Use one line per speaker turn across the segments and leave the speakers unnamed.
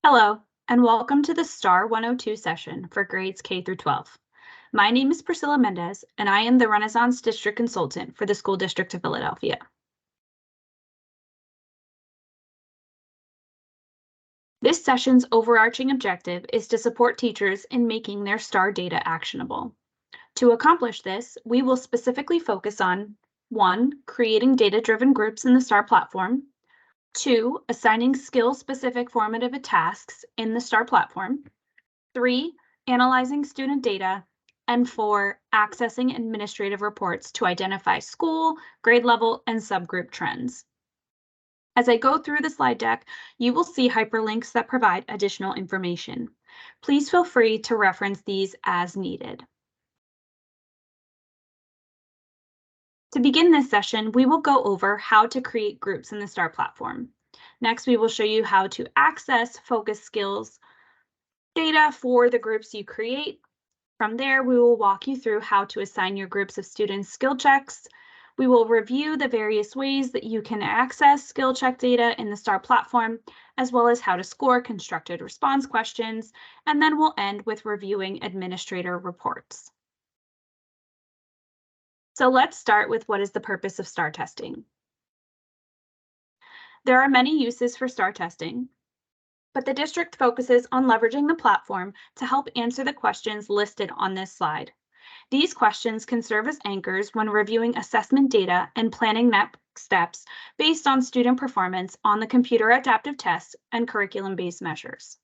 Hello, and welcome to the STAR 102 session for grades K through 12. My name is Priscilla Mendez, and I am the Renaissance District Consultant for the School District of Philadelphia. This session's overarching objective is to support teachers in making their STAR data actionable. To accomplish this, we will specifically focus on 1. Creating data-driven groups in the STAR platform, 2. Assigning skill-specific formative tasks in the STAR platform, 3. Analyzing student data, and 4. Accessing administrative reports to identify school, grade level, and subgroup trends. As I go through the slide deck, you will see hyperlinks that provide additional information. Please feel free to reference these as needed. To begin this session, we will go over how to create groups in the STAR platform. Next, we will show you how to access focus skills data for the groups you create. From there, we will walk you through how to assign your groups of students skill checks. We will review the various ways that you can access skill check data in the STAR platform, as well as how to score constructed response questions, and then we'll end with reviewing administrator reports. So let's start with what is the purpose of STAR testing. There are many uses for STAR testing, but the district focuses on leveraging the platform to help answer the questions listed on this slide. These questions can serve as anchors when reviewing assessment data and planning next steps based on student performance on the computer adaptive tests and curriculum-based measures.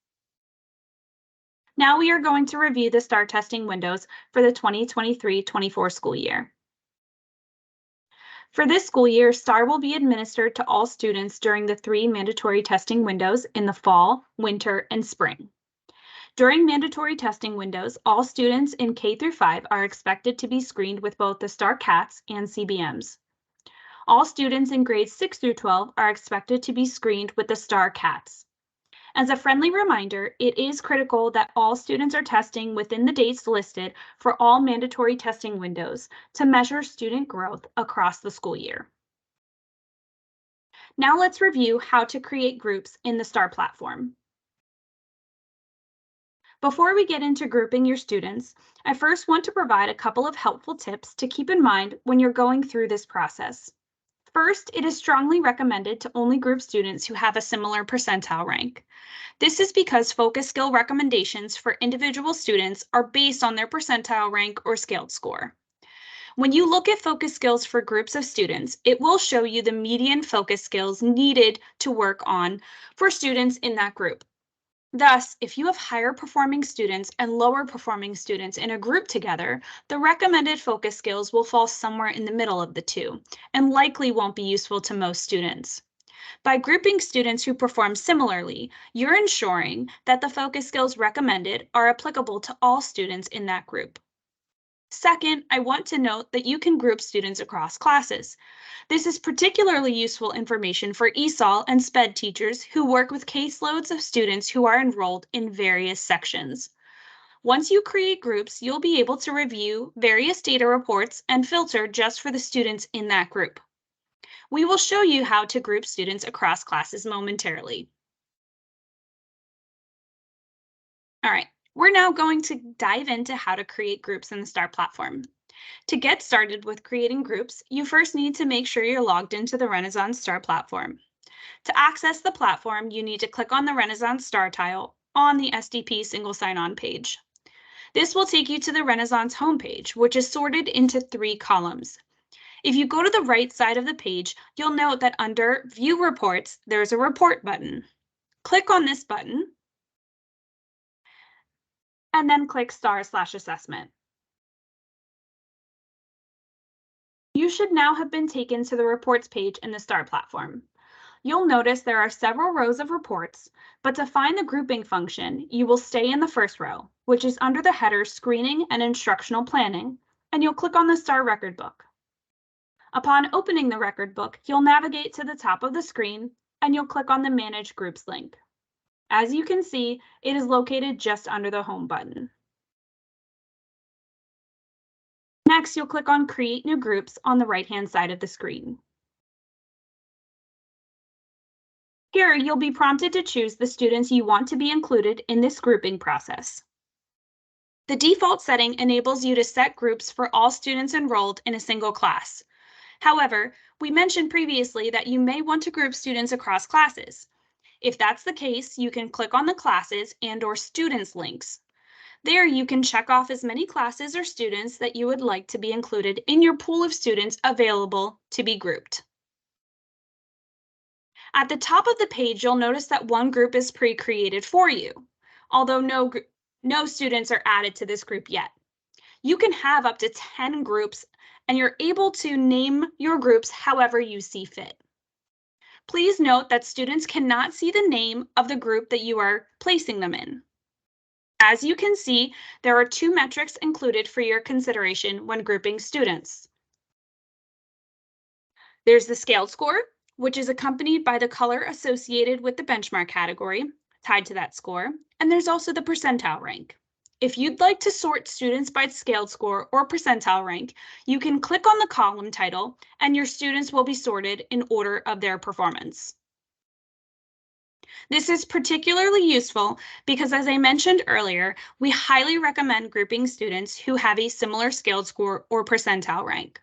Now we are going to review the STAR testing windows for the 2023-24 school year. For this school year, STAR will be administered to all students during the 3 mandatory testing windows in the fall, winter, and spring. During mandatory testing windows, all students in K through 5 are expected to be screened with both the STAR CATs and CBMs. All students in grades 6 through 12 are expected to be screened with the STAR CATs. As a friendly reminder, it is critical that all students are testing within the dates listed for all mandatory testing windows to measure student growth across the school year. Now let's review how to create groups in the STAR platform. Before we get into grouping your students, I first want to provide a couple of helpful tips to keep in mind when you're going through this process. First, it is strongly recommended to only group students who have a similar percentile rank. This is because focus skill recommendations for individual students are based on their percentile rank or scaled score. When you look at focus skills for groups of students, it will show you the median focus skills needed to work on for students in that group. Thus, if you have higher performing students and lower performing students in a group together, the recommended focus skills will fall somewhere in the middle of the two and likely won't be useful to most students. By grouping students who perform similarly, you're ensuring that the focus skills recommended are applicable to all students in that group. Second, I want to note that you can group students across classes. This is particularly useful information for ESOL and SPED teachers who work with caseloads of students who are enrolled in various sections. Once you create groups, you'll be able to review various data reports and filter just for the students in that group. We will show you how to group students across classes momentarily. All right, we're now going to dive into how to create groups in the STAR platform. To get started with creating groups, you first need to make sure you're logged into the Renaissance STAR platform. To access the platform, you need to click on the Renaissance STAR tile on the SDP single sign-on page. This will take you to the Renaissance homepage, which is sorted into 3 columns. If you go to the right side of the page, you'll note that under View Reports, there's a Report button. Click on this button, and then click STAR/Assessment. You should now have been taken to the Reports page in the STAR platform. You'll notice there are several rows of reports, but to find the grouping function, you will stay in the first row, which is under the header Screening and Instructional Planning, and you'll click on the STAR Record Book. Upon opening the record book, you'll navigate to the top of the screen, and you'll click on the Manage Groups link. As you can see, it is located just under the Home button. Next, you'll click on Create New Groups on the right-hand side of the screen. Here, you'll be prompted to choose the students you want to be included in this grouping process. The default setting enables you to set groups for all students enrolled in a single class. However, we mentioned previously that you may want to group students across classes. If that's the case, you can click on the classes and/or students links. There, you can check off as many classes or students that you would like to be included in your pool of students available to be grouped. At the top of the page, you'll notice that one group is pre-created for you, although no students are added to this group yet. You can have up to 10 groups, and you're able to name your groups however you see fit. Please note that students cannot see the name of the group that you are placing them in. As you can see, there are two metrics included for your consideration when grouping students. There's the scaled score, which is accompanied by the color associated with the benchmark category tied to that score, and there's also the percentile rank. If you'd like to sort students by scaled score or percentile rank, you can click on the column title and your students will be sorted in order of their performance. This is particularly useful because, as I mentioned earlier, we highly recommend grouping students who have a similar scaled score or percentile rank.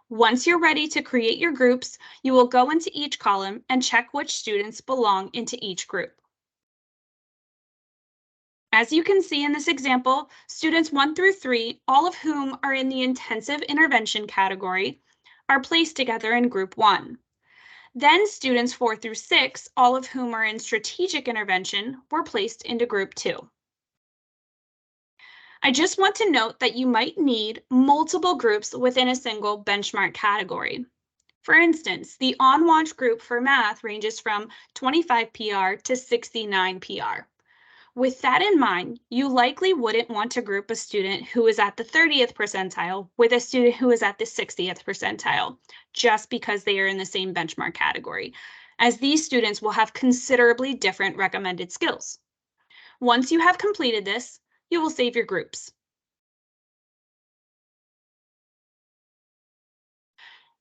Once you're ready to create your groups, you will go into each column and check which students belong into each group. As you can see in this example, students 1 through 3, all of whom are in the intensive intervention category, are placed together in group 1. Then students 4 through 6, all of whom are in strategic intervention, were placed into group 2. I just want to note that you might need multiple groups within a single benchmark category. For instance, the on-watch group for math ranges from 25 PR to 69 PR. With that in mind, you likely wouldn't want to group a student who is at the 30th percentile with a student who is at the 60th percentile, just because they are in the same benchmark category, as these students will have considerably different recommended skills. Once you have completed this, you will save your groups.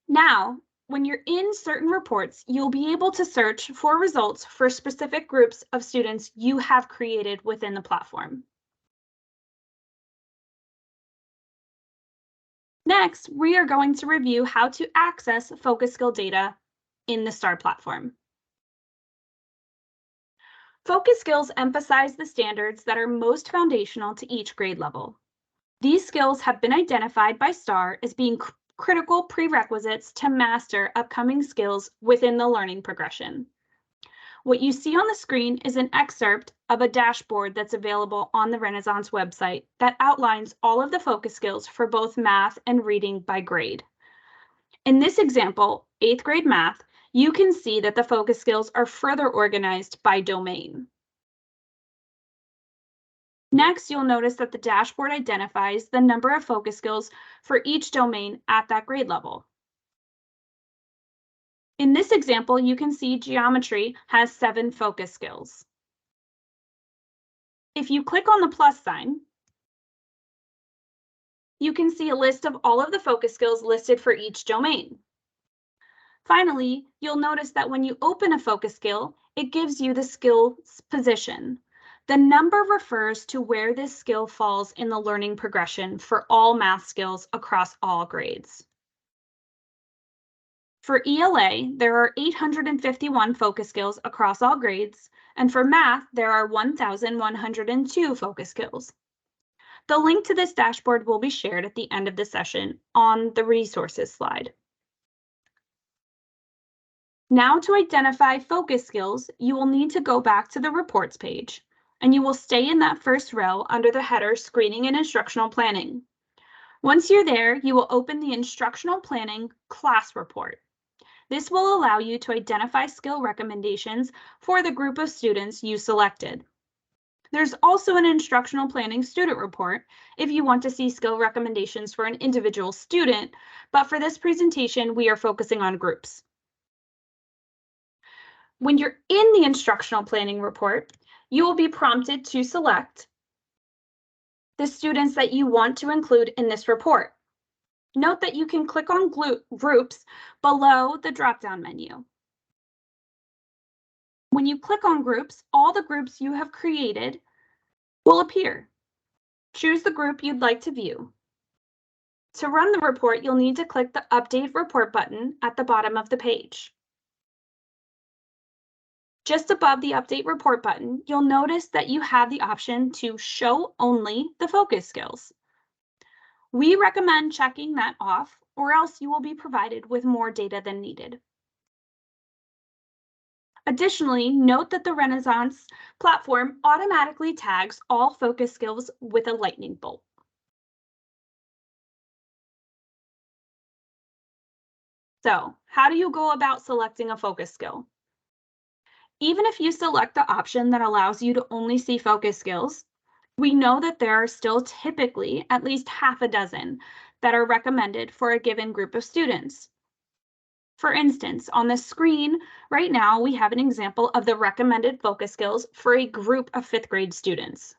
Now, when you're in certain reports, you'll be able to search for results for specific groups of students you have created within the platform. Next, we are going to review how to access focus skill data in the STAR platform. Focus skills emphasize the standards that are most foundational to each grade level. These skills have been identified by STAR as being critical prerequisites to master upcoming skills within the learning progression. What you see on the screen is an excerpt of a dashboard that's available on the Renaissance website that outlines all of the focus skills for both math and reading by grade. In this example, 8th grade math, you can see that the focus skills are further organized by domain. Next, you'll notice that the dashboard identifies the number of focus skills for each domain at that grade level. In this example, you can see geometry has 7 focus skills. If you click on the plus sign, you can see a list of all of the focus skills listed for each domain. Finally, you'll notice that when you open a focus skill, it gives you the skill's position. The number refers to where this skill falls in the learning progression for all math skills across all grades. For ELA, there are 851 focus skills across all grades, and for math, there are 1,102 focus skills. The link to this dashboard will be shared at the end of the session on the resources slide. Now, to identify focus skills, you will need to go back to the reports page, and you will stay in that first row under the header Screening and Instructional Planning. Once you're there, you will open the Instructional Planning class report. This will allow you to identify skill recommendations for the group of students you selected. There's also an Instructional Planning student report if you want to see skill recommendations for an individual student, but for this presentation, we are focusing on groups. When you're in the Instructional Planning report, you will be prompted to select the students that you want to include in this report. Note that you can click on groups below the drop-down menu. When you click on groups, all the groups you have created will appear. Choose the group you'd like to view. To run the report, you'll need to click the Update Report button at the bottom of the page. Just above the Update Report button, you'll notice that you have the option to show only the focus skills. We recommend checking that off, or else you will be provided with more data than needed. Additionally, note that the Renaissance platform automatically tags all focus skills with a lightning bolt. So, how do you go about selecting a focus skill? Even if you select the option that allows you to only see focus skills, we know that there are still typically at least half a dozen that are recommended for a given group of students. For instance, on the screen right now, we have an example of the recommended focus skills for a group of 5th grade students.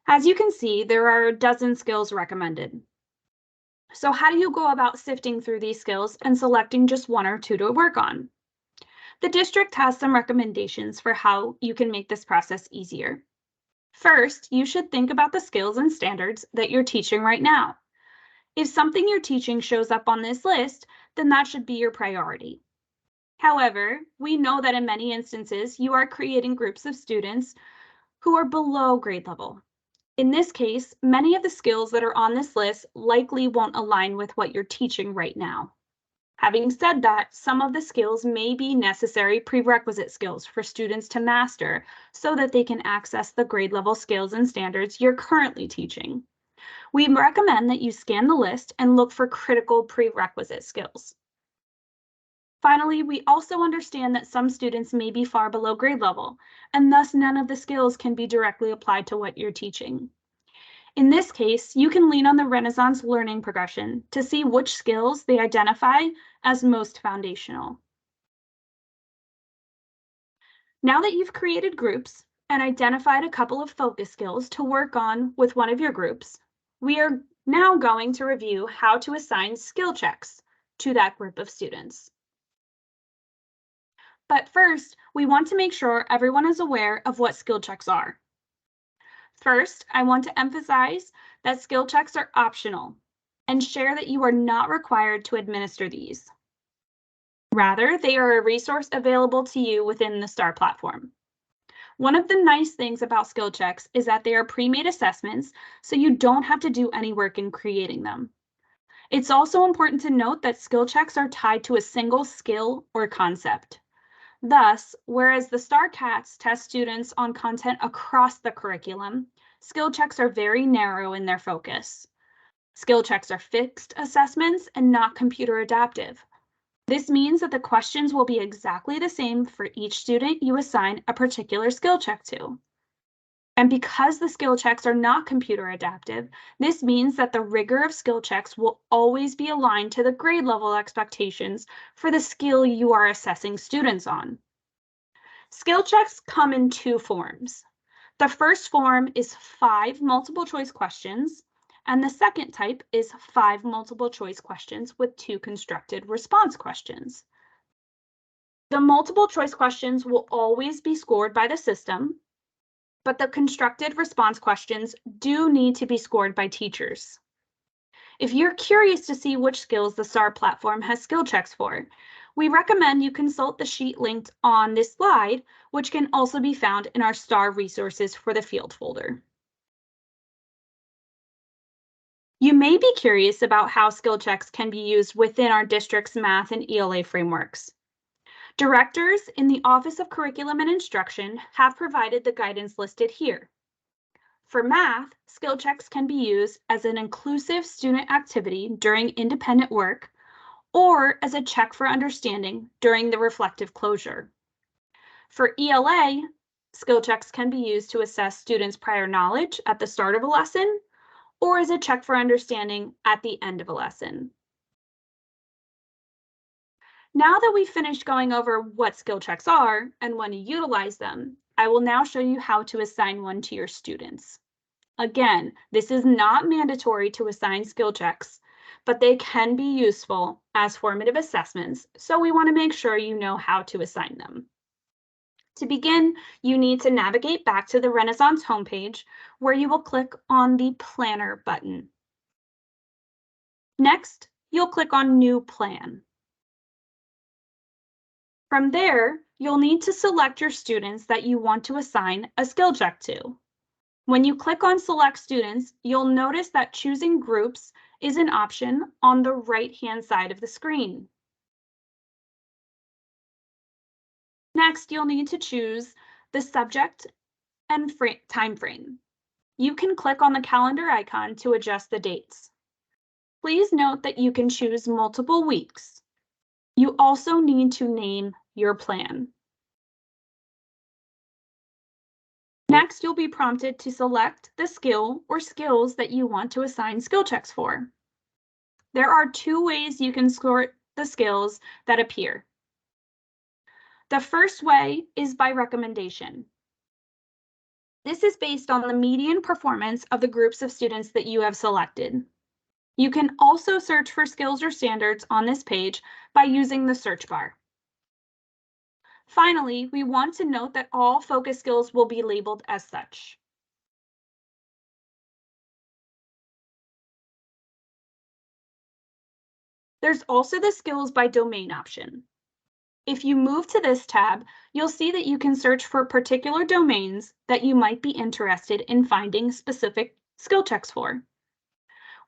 As you can see, there are a dozen skills recommended. So how do you go about sifting through these skills and selecting just one or two to work on? The district has some recommendations for how you can make this process easier. First, you should think about the skills and standards that you're teaching right now. If something you're teaching shows up on this list, then that should be your priority. However, we know that in many instances, you are creating groups of students who are below grade level. In this case, many of the skills that are on this list likely won't align with what you're teaching right now. Having said that, some of the skills may be necessary prerequisite skills for students to master so that they can access the grade level skills and standards you're currently teaching. We recommend that you scan the list and look for critical prerequisite skills. Finally, we also understand that some students may be far below grade level, and thus none of the skills can be directly applied to what you're teaching. In this case, you can lean on the Renaissance learning progression to see which skills they identify as most foundational. Now that you've created groups and identified a couple of focus skills to work on with one of your groups, we are now going to review how to assign skill checks to that group of students. But first, we want to make sure everyone is aware of what skill checks are. First, I want to emphasize that skill checks are optional and share that you are not required to administer these. Rather, they are a resource available to you within the STAR platform. One of the nice things about skill checks is that they are pre-made assessments, so you don't have to do any work in creating them. It's also important to note that skill checks are tied to a single skill or concept. Thus, whereas the STAR-CATs test students on content across the curriculum, skill checks are very narrow in their focus. Skill checks are fixed assessments and not computer adaptive. This means that the questions will be exactly the same for each student you assign a particular skill check to. And because the skill checks are not computer adaptive, this means that the rigor of skill checks will always be aligned to the grade level expectations for the skill you are assessing students on. Skill checks come in two forms. The first form is 5 multiple choice questions, and the second type is 5 multiple choice questions with 2 constructed response questions. The multiple choice questions will always be scored by the system, but the constructed response questions do need to be scored by teachers. If you're curious to see which skills the STAR platform has skill checks for, we recommend you consult the sheet linked on this slide, which can also be found in our STAR resources for the field folder. You may be curious about how skill checks can be used within our district's math and ELA frameworks. Directors in the Office of Curriculum and Instruction have provided the guidance listed here. For math, skill checks can be used as an inclusive student activity during independent work or as a check for understanding during the reflective closure. For ELA, skill checks can be used to assess students' prior knowledge at the start of a lesson or as a check for understanding at the end of a lesson. Now that we've finished going over what skill checks are and when to utilize them, I will now show you how to assign one to your students. Again, this is not mandatory to assign skill checks, but they can be useful as formative assessments, so we want to make sure you know how to assign them. To begin, you need to navigate back to the Renaissance homepage, where you will click on the Planner button. Next, you'll click on New Plan. From there, you'll need to select your students that you want to assign a skill check to. When you click on Select Students, you'll notice that choosing groups is an option on the right-hand side of the screen. Next, you'll need to choose the subject and time frame. You can click on the calendar icon to adjust the dates. Please note that you can choose multiple weeks. You also need to name your plan. Next, you'll be prompted to select the skill or skills that you want to assign skill checks for. There are two ways you can sort the skills that appear. The first way is by recommendation. This is based on the median performance of the groups of students that you have selected. You can also search for skills or standards on this page by using the search bar. Finally, we want to note that all focus skills will be labeled as such. There's also the skills by domain option. If you move to this tab, you'll see that you can search for particular domains that you might be interested in finding specific skill checks for.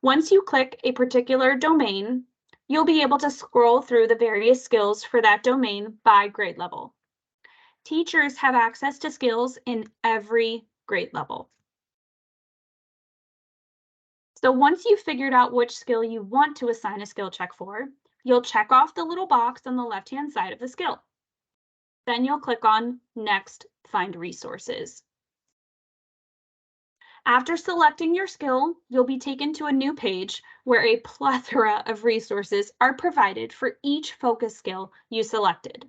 Once you click a particular domain, you'll be able to scroll through the various skills for that domain by grade level. Teachers have access to skills in every grade level. So once you've figured out which skill you want to assign a skill check for, you'll check off the little box on the left-hand side of the skill. Then you'll click on Next, Find Resources. After selecting your skill, you'll be taken to a new page where a plethora of resources are provided for each focus skill you selected.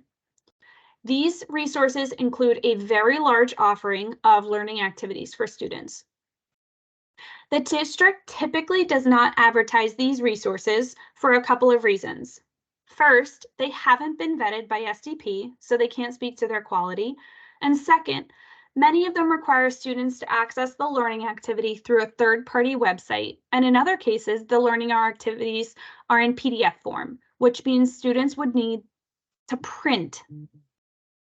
These resources include a very large offering of learning activities for students. The district typically does not advertise these resources for a couple of reasons. First, they haven't been vetted by SDP, so they can't speak to their quality. And second, many of them require students to access the learning activity through a third-party website, and in other cases, the learning activities are in PDF form, which means students would need to print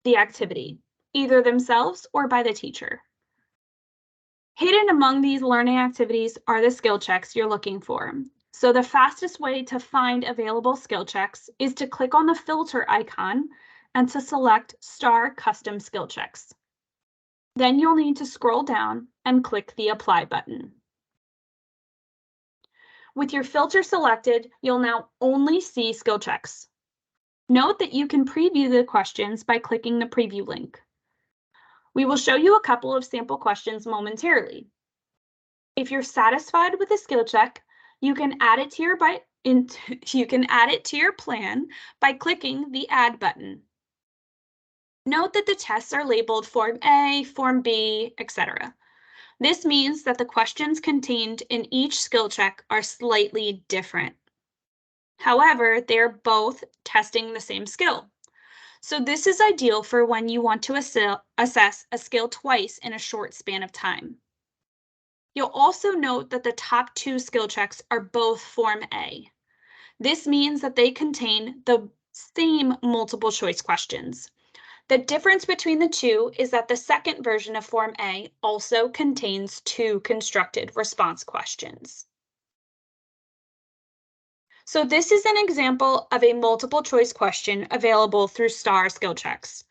the activity, either themselves or by the teacher. Hidden among these learning activities are the skill checks you're looking for. So the fastest way to find available skill checks is to click on the filter icon and to select Star Custom Skill Checks. Then you'll need to scroll down and click the Apply button. With your filter selected, you'll now only see skill checks. Note that you can preview the questions by clicking the preview link. We will show you a couple of sample questions momentarily. If you're satisfied with the skill check, you can add it to your plan by clicking the Add button. Note that the tests are labeled Form A, Form B, etc. This means that the questions contained in each skill check are slightly different. However, they're both testing the same skill. So this is ideal for when you want to assess a skill twice in a short span of time. You'll also note that the top two skill checks are both Form A. This means that they contain the same multiple choice questions. The difference between the two is that the second version of Form A also contains two constructed response questions. So this is an example of a multiple choice question available through STAR Skill Checks.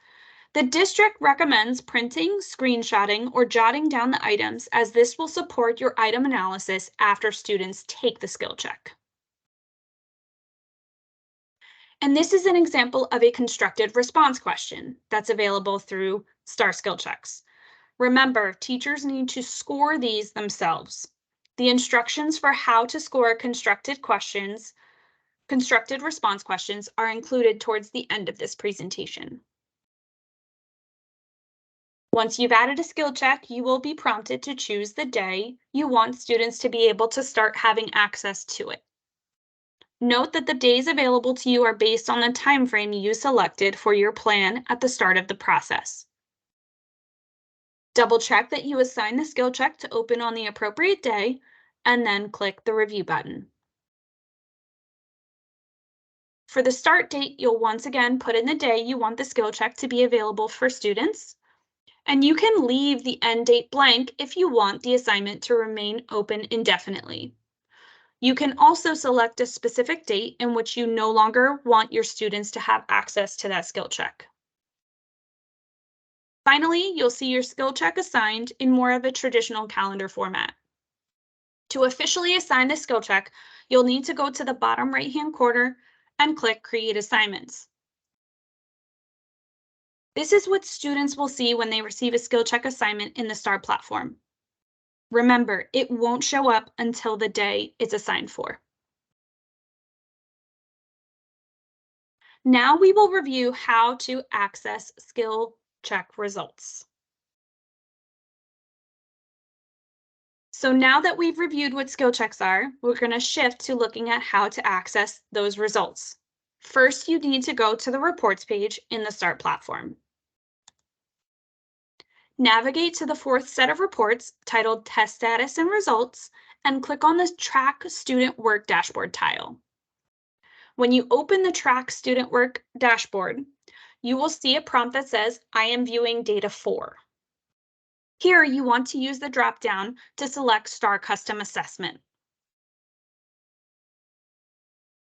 The district recommends printing, screenshotting, or jotting down the items, as this will support your item analysis after students take the skill check. And this is an example of a constructed response question that's available through STAR Skill Checks. Remember, teachers need to score these themselves. The instructions for how to score constructed response questions are included towards the end of this presentation. Once you've added a skill check, you will be prompted to choose the day you want students to be able to start having access to it. Note that the days available to you are based on the time frame you selected for your plan at the start of the process. Double check that you assign the skill check to open on the appropriate day, and then click the review button. For the start date, you'll once again put in the day you want the skill check to be available for students, and you can leave the end date blank if you want the assignment to remain open indefinitely. You can also select a specific date in which you no longer want your students to have access to that skill check. Finally, you'll see your skill check assigned in more of a traditional calendar format. To officially assign the skill check, you'll need to go to the bottom right-hand corner and click Create Assignments. This is what students will see when they receive a skill check assignment in the STAR platform. Remember, it won't show up until the day it's assigned for. Now we will review how to access skill check results. So now that we've reviewed what skill checks are, we're going to shift to looking at how to access those results. First, you need to go to the reports page in the STAR platform. Navigate to the fourth set of reports titled Test Status and Results and click on the Track Student Work Dashboard tile. When you open the Track Student Work dashboard, you will see a prompt that says, I am viewing data 4. Here, you want to use the drop-down to select STAR Custom Assessment.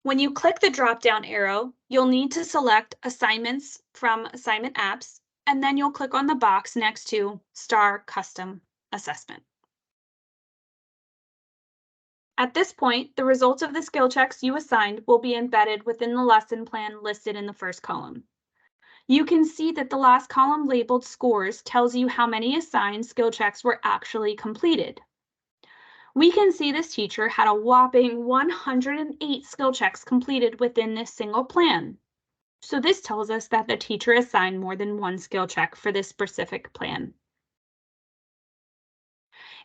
When you click the drop-down arrow, you'll need to select Assignments from Assignment Apps, and then you'll click on the box next to STAR Custom Assessment. At this point, the results of the skill checks you assigned will be embedded within the lesson plan listed in the first column. You can see that the last column labeled Scores tells you how many assigned skill checks were actually completed. We can see this teacher had a whopping 108 skill checks completed within this single plan. So this tells us that the teacher assigned more than one skill check for this specific plan.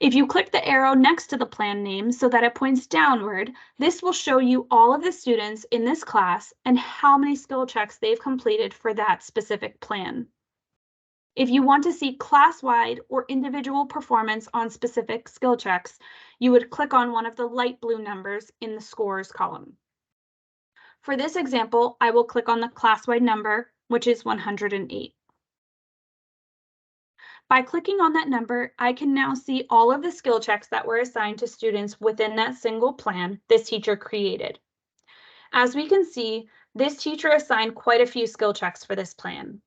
If you click the arrow next to the plan name so that it points downward, this will show you all of the students in this class and how many skill checks they've completed for that specific plan. If you want to see class-wide or individual performance on specific skill checks, you would click on one of the light blue numbers in the Scores column. For this example, I will click on the class-wide number, which is 108. By clicking on that number, I can now see all of the skill checks that were assigned to students within that single plan this teacher created. As we can see, this teacher assigned quite a few skill checks for this plan.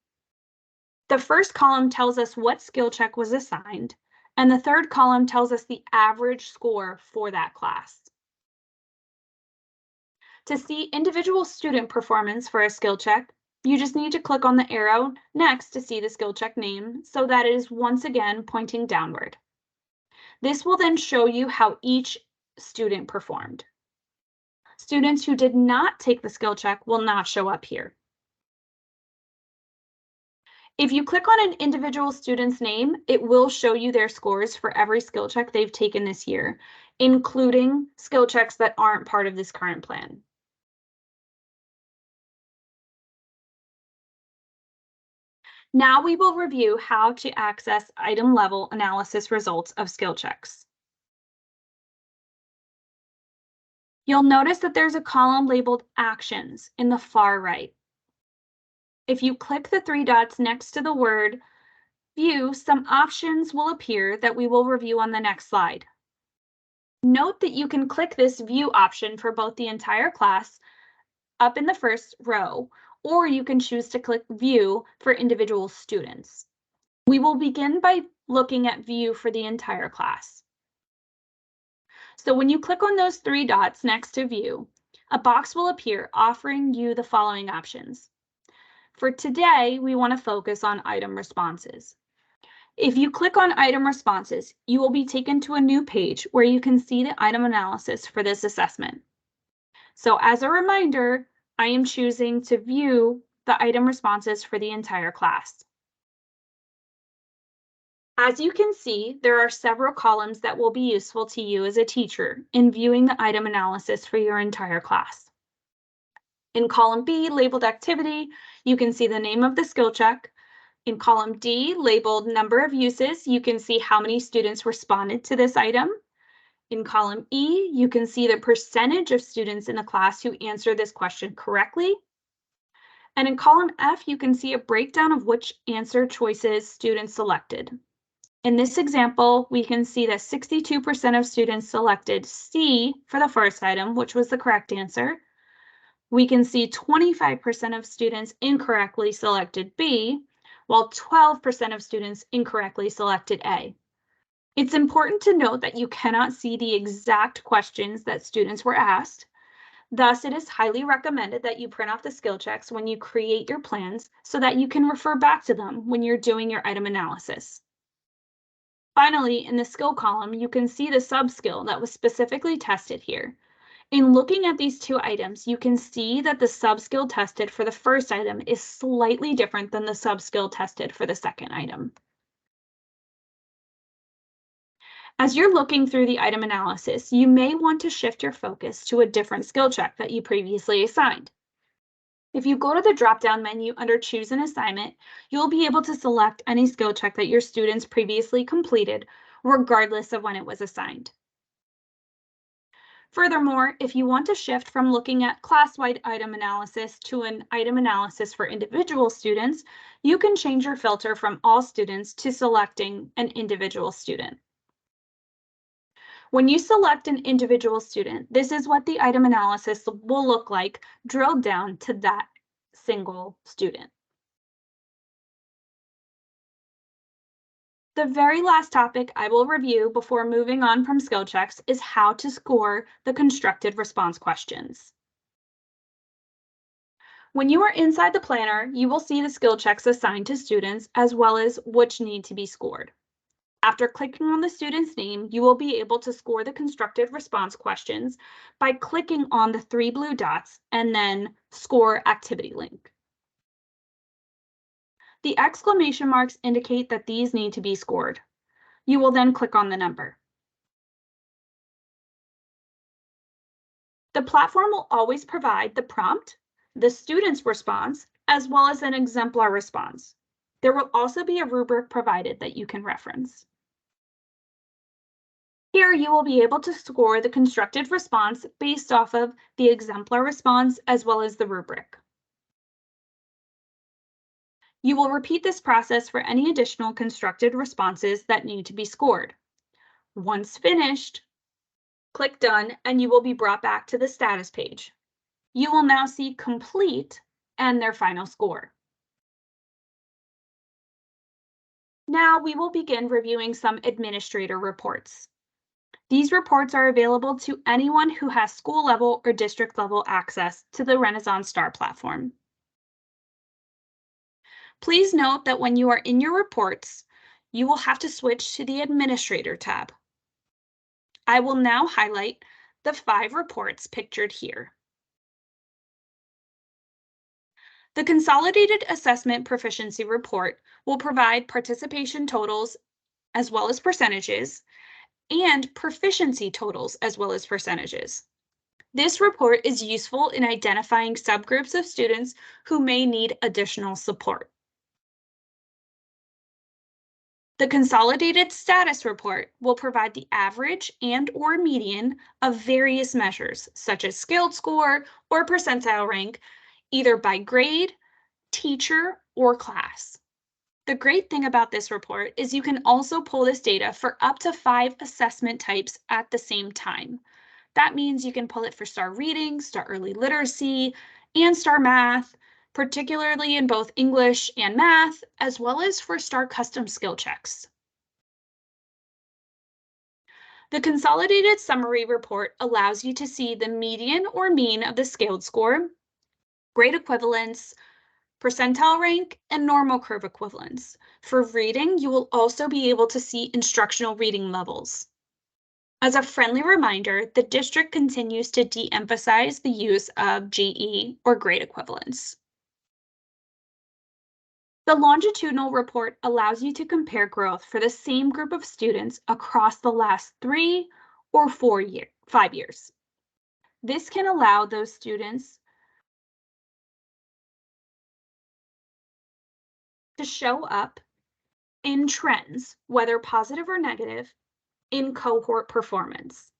The first column tells us what skill check was assigned, and the third column tells us the average score for that class. To see individual student performance for a skill check, you just need to click on the arrow next to see the skill check name so that it is once again pointing downward. This will then show you how each student performed. Students who did not take the skill check will not show up here. If you click on an individual student's name, it will show you their scores for every skill check they've taken this year, including skill checks that aren't part of this current plan. Now we will review how to access item level analysis results of skill checks. You'll notice that there's a column labeled Actions in the far right. If you click the three dots next to the word View, some options will appear that we will review on the next slide. Note that you can click this View option for both the entire class up in the first row, or you can choose to click View for individual students. We will begin by looking at View for the entire class. So when you click on those three dots next to View, a box will appear offering you the following options. For today, we want to focus on item responses. If you click on item responses, you will be taken to a new page where you can see the item analysis for this assessment. So as a reminder, I am choosing to view the item responses for the entire class. As you can see, there are several columns that will be useful to you as a teacher in viewing the item analysis for your entire class. In column B, labeled activity, you can see the name of the skill check, In column D, labeled number of uses, you can see how many students responded to this item. In column E, you can see the percentage of students in the class who answered this question correctly. And in column F, you can see a breakdown of which answer choices students selected. In this example, we can see that 62% of students selected C for the first item, which was the correct answer. We can see 25% of students incorrectly selected B, while 12% of students incorrectly selected A. It's important to note that you cannot see the exact questions that students were asked. Thus, it is highly recommended that you print off the skill checks when you create your plans so that you can refer back to them when you're doing your item analysis. Finally, in the skill column, you can see the sub-skill that was specifically tested here. In looking at these two items, you can see that the sub-skill tested for the first item is slightly different than the sub-skill tested for the second item. As you're looking through the item analysis, you may want to shift your focus to a different skill check that you previously assigned. If you go to the drop-down menu under Choose an Assignment, you'll be able to select any skill check that your students previously completed, regardless of when it was assigned. Furthermore, if you want to shift from looking at class-wide item analysis to an item analysis for individual students, you can change your filter from all students to selecting an individual student. When you select an individual student, this is what the item analysis will look like drilled down to that single student. The very last topic I will review before moving on from skill checks is how to score the constructed response questions. When you are inside the planner, you will see the skill checks assigned to students as well as which need to be scored. After clicking on the student's name, you will be able to score the constructed response questions by clicking on the 3 blue dots and then Score Activity link. The exclamation marks indicate that these need to be scored. You will then click on the number. The platform will always provide the prompt, the student's response, as well as an exemplar response. There will also be a rubric provided that you can reference. Here, you will be able to score the constructed response based off of the exemplar response as well as the rubric. You will repeat this process for any additional constructed responses that need to be scored. Once finished, click Done and you will be brought back to the status page. You will now see complete and their final score. Now we will begin reviewing some administrator reports. These reports are available to anyone who has school level or district level access to the Renaissance Star platform. Please note that when you are in your reports, you will have to switch to the Administrator tab. I will now highlight the 5 reports pictured here. The Consolidated Assessment Proficiency Report will provide participation totals as well as percentages, and proficiency totals as well as percentages. This report is useful in identifying subgroups of students who may need additional support. The Consolidated Status Report will provide the average and/or median of various measures, such as scaled score or percentile rank, either by grade, teacher, or class. The great thing about this report is you can also pull this data for up to 5 assessment types at the same time. That means you can pull it for STAR Reading, STAR Early Literacy, and STAR Math, particularly in both English and Math, as well as for STAR Custom Skill Checks. The Consolidated Summary Report allows you to see the median or mean of the scaled score, grade equivalence, percentile rank, and normal curve equivalence. For reading, you will also be able to see instructional reading levels. As a friendly reminder, the district continues to de-emphasize the use of GE or grade equivalence. The longitudinal report allows you to compare growth for the same group of students across the last 3 or 5 years. This can allow those students to show up in trends, whether positive or negative, in cohort performance.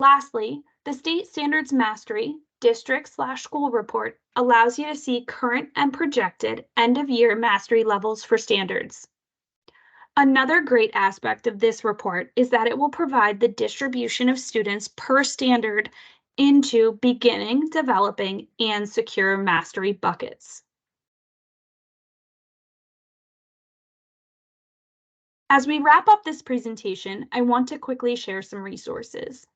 Lastly, the State Standards Mastery District/School Report allows you to see current and projected end-of-year mastery levels for standards. Another great aspect of this report is that it will provide the distribution of students per standard into beginning, developing, and secure mastery buckets. As we wrap up this presentation, I want to quickly share some resources.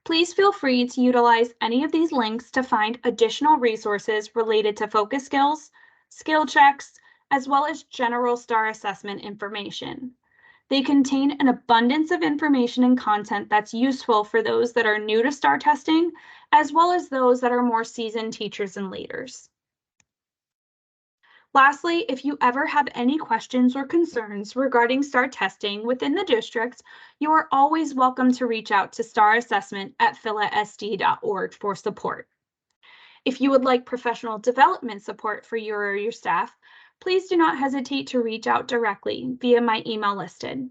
Please feel free to utilize any of these links to find additional resources related to focus skills, skill checks, as well as general STAR assessment information. They contain an abundance of information and content that's useful for those that are new to STAR testing, as well as those that are more seasoned teachers and leaders. Lastly, if you ever have any questions or concerns regarding STAR testing within the district, you are always welcome to reach out to starassessment@philasd.org for support. If you would like professional development support for you or your staff, please do not hesitate to reach out directly via my email listed.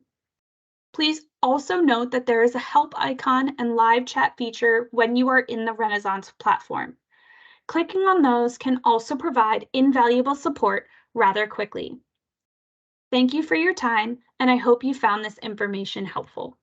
Please also note that there is a help icon and live chat feature when you are in the Renaissance platform. Clicking on those can also provide invaluable support rather quickly. Thank you for your time, and I hope you found this information helpful.